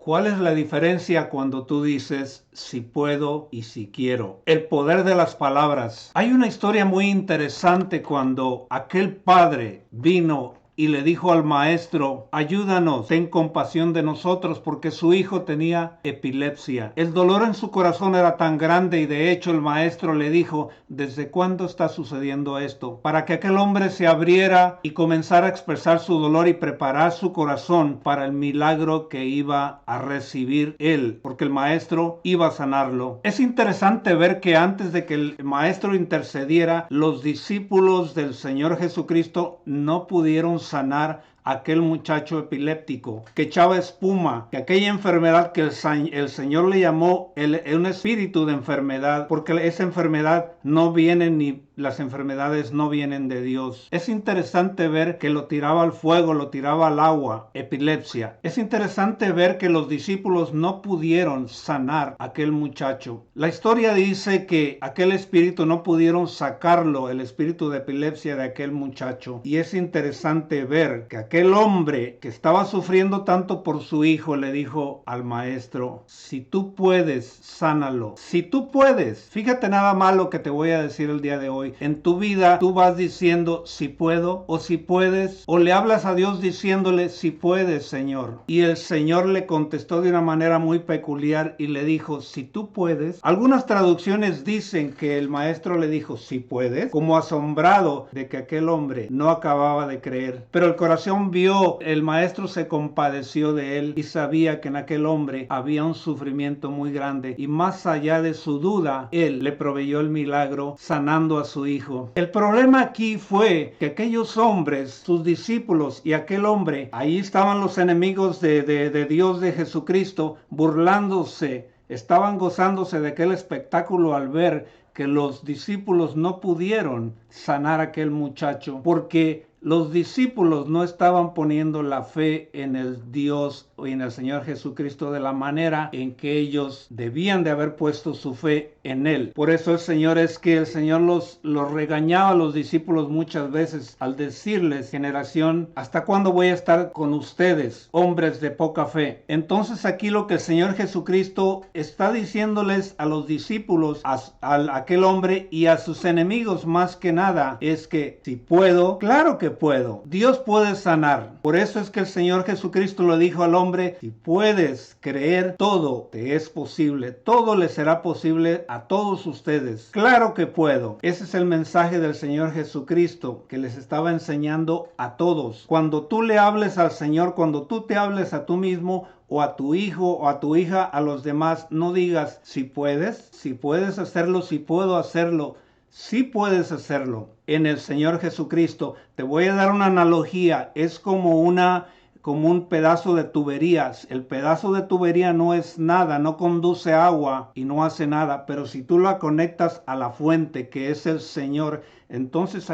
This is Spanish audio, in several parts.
¿Cuál es la diferencia cuando tú dices si puedo y si quiero? El poder de las palabras. Hay una historia muy interesante cuando aquel padre vino y le dijo al maestro: ayúdanos, ten compasión de nosotros, porque su hijo tenía epilepsia. El dolor en su corazón era tan grande, y de hecho el maestro le dijo: ¿desde cuándo está sucediendo esto? Para que aquel hombre se abriera y comenzara a expresar su dolor y preparar su corazón para el milagro que iba a recibir él, porque el maestro iba a sanarlo. Es interesante ver que antes de que el maestro intercediera, los discípulos del Señor Jesucristo no pudieron sanar a aquel muchacho epiléptico que echaba espuma, que aquella enfermedad que el Señor le llamó un espíritu de enfermedad, porque esa enfermedad no viene ni las enfermedades no vienen de Dios. Es interesante ver que lo tiraba al fuego, lo tiraba al agua, epilepsia. Es interesante ver que los discípulos no pudieron sanar a aquel muchacho. La historia dice que aquel espíritu no pudieron sacarlo, el espíritu de epilepsia de aquel muchacho. Y es interesante ver que aquel hombre que estaba sufriendo tanto por su hijo le dijo al maestro: si tú puedes, sánalo. Si tú puedes. Fíjate nada más lo que te voy a decir el día de hoy. En tu vida tú vas diciendo si puedo o si puedes, o le hablas a Dios diciéndole si puedes, Señor. Y el Señor le contestó de una manera muy peculiar y le dijo: si tú puedes. Algunas traducciones dicen que el maestro le dijo si puedes, como asombrado de que aquel hombre no acababa de creer. Pero el corazón vio, el maestro se compadeció de él y sabía que en aquel hombre había un sufrimiento muy grande, y más allá de su duda, él le proveyó el milagro sanando a su hijo. El problema aquí fue que aquellos hombres, sus discípulos y aquel hombre, ahí estaban los enemigos de Dios, de Jesucristo, burlándose, estaban gozándose de aquel espectáculo al ver que los discípulos no pudieron sanar a aquel muchacho, porque los discípulos no estaban poniendo la fe en el Dios y en el Señor Jesucristo de la manera en que ellos debían de haber puesto su fe en Él. Por eso el Señor los regañaba a los discípulos muchas veces al decirles: generación, ¿hasta cuándo voy a estar con ustedes, hombres de poca fe? Entonces aquí lo que el Señor Jesucristo está diciéndoles a los discípulos, a aquel hombre y a sus enemigos más que nada, es que si puedo, claro que puedo. Dios puede sanar. Por eso es que el Señor Jesucristo le dijo al hombre: si puedes creer, todo te es posible. Todo le será posible a todos ustedes. Claro que puedo. Ese es el mensaje del Señor Jesucristo que les estaba enseñando a todos. Cuando tú le hables al Señor, cuando tú te hables a tú mismo, o a tu hijo o a tu hija, a los demás, no digas si puedes hacerlo, si puedo hacerlo. Sí puedes hacerlo en el Señor Jesucristo. Te voy a dar una analogía. Es como un pedazo de tuberías. El pedazo de tubería no es nada, no conduce agua y no hace nada, pero si tú la conectas a la fuente, que es el Señor, entonces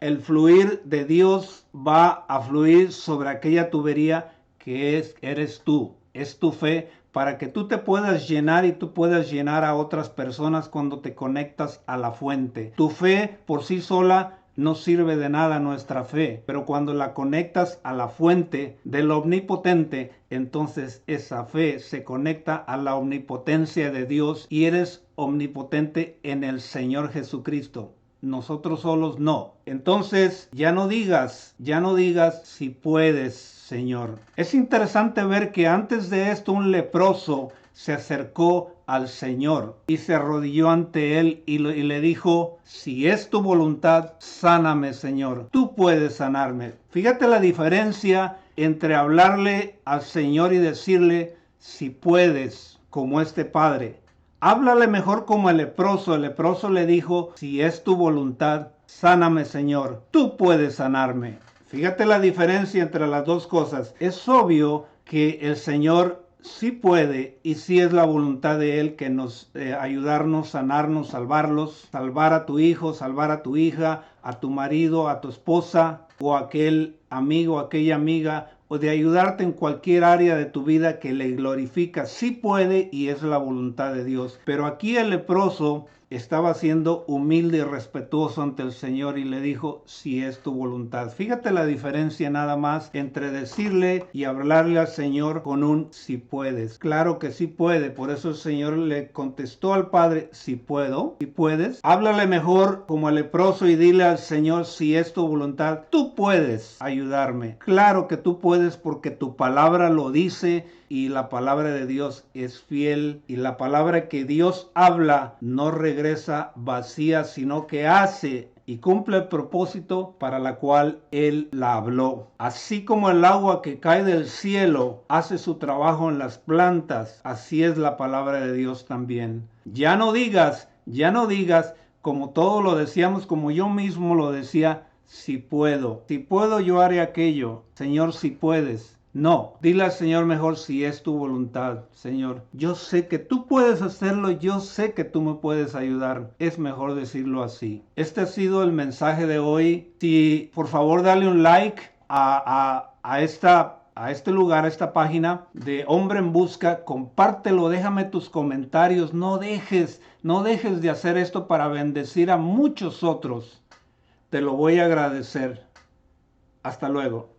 el fluir de Dios va a fluir sobre aquella tubería que eres tú, es tu fe, para que tú te puedas llenar y tú puedas llenar a otras personas cuando te conectas a la fuente. Tu fe por sí sola no sirve de nada, nuestra fe, pero cuando la conectas a la fuente del omnipotente, entonces esa fe se conecta a la omnipotencia de Dios y eres omnipotente en el Señor Jesucristo. Nosotros solos no. Entonces ya no digas si puedes, Señor. Es interesante ver que antes de esto un leproso se acercó al Señor y se arrodilló ante él y le dijo: si es tu voluntad, sáname, Señor. Tú puedes sanarme. Fíjate la diferencia entre hablarle al Señor y decirle si puedes, como este padre. Háblale mejor como el leproso. El leproso le dijo: si es tu voluntad, sáname, Señor. Tú puedes sanarme. Fíjate la diferencia entre las dos cosas. Es obvio que el Señor sí puede y sí es la voluntad de Él que nos ayudarnos, sanarnos, salvarlos, salvar a tu hijo, salvar a tu hija, a tu marido, a tu esposa o a aquel amigo, aquella amiga, o de ayudarte en cualquier área de tu vida que le glorifica. Sí puede y es la voluntad de Dios. Pero aquí el leproso estaba siendo humilde y respetuoso ante el Señor y le dijo, si es tu voluntad. Fíjate la diferencia nada más entre decirle y hablarle al Señor con un si puedes. Claro que sí puede, por eso el Señor le contestó al Padre, si puedo, si puedes. Háblale mejor como el leproso y dile al Señor, si es tu voluntad, tú puedes ayudarme. Claro que tú puedes porque tu palabra lo dice y la palabra de Dios es fiel y la palabra que Dios habla no regresa vacía, sino que hace y cumple el propósito para la cual Él la habló. Así como el agua que cae del cielo hace su trabajo en las plantas, así es la palabra de Dios también. Ya no digas, como todos lo decíamos, como yo mismo lo decía, si puedo yo haré aquello. Señor, si puedes. No, dile al Señor mejor si es tu voluntad. Señor, yo sé que tú puedes hacerlo, yo sé que tú me puedes ayudar. Es mejor decirlo así. Este ha sido el mensaje de hoy. Si por favor dale un like a este lugar, a esta página de Hombre en Busca, compártelo, déjame tus comentarios, no dejes de hacer esto para bendecir a muchos otros. Te lo voy a agradecer. Hasta luego.